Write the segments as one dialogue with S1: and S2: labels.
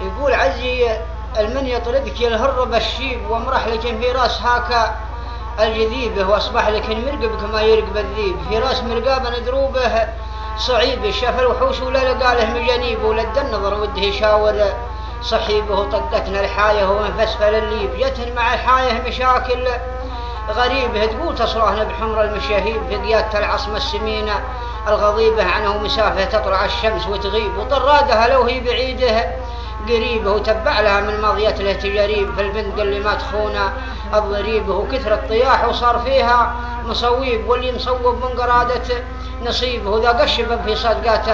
S1: يقول عزي المن يطردك الهرب الشيب وامرح لك في راس هاك الجذيبه واصبح لك مرقبك ما يرقب الذيب في راس مرقابه دروبه صعيبه شاف الوحوش ولا لقى له مجانيب ولد النظر وده يشاور صحيبه طقتنا الحايه ومن فسفل الليب جتن مع الحايه مشاكل غريبه تقول تصرهن بحمر المشاهيب في قيادة العصمة السمينة الغضيبة عنه مسافة تطلع الشمس وتغيب وطرادها لو هي بعيده قريبه وتبع لها من ماضيات له تجاريب في البنت اللي ما تخونه الضريبه وكثر الطياح وصار فيها مصويب واللي مصوب من قرادة نصيبه ذاق الشباب في صدقات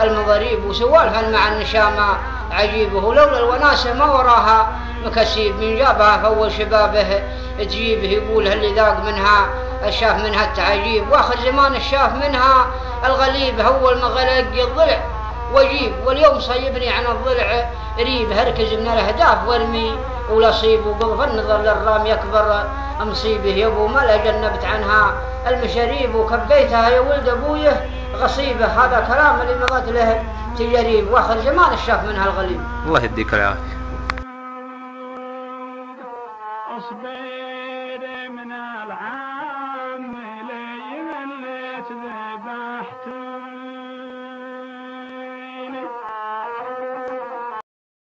S1: المضاريب وسوالها مع النشامة عجيبه لولا الوناسة ما وراها مكسيب من جابها فول شبابه تجيبه يقولها اللي ذاق منها الشاف منها التعجيب واخر زمان الشاف منها الغليب اول ما غلق الضلع وجيب واليوم صيبني عن الضلع ريب هركز من الاهداف وارمي ولصيب وقضف النظر للرام يكبر مصيبه يا ابو ملا جنبت عنها المشاريب وكبيتها يا ولد ابويه غصيبه هذا كلام اللي مضت له تجاريب واخر زمان الشاف منها الغليب.
S2: الله يديك العافيه.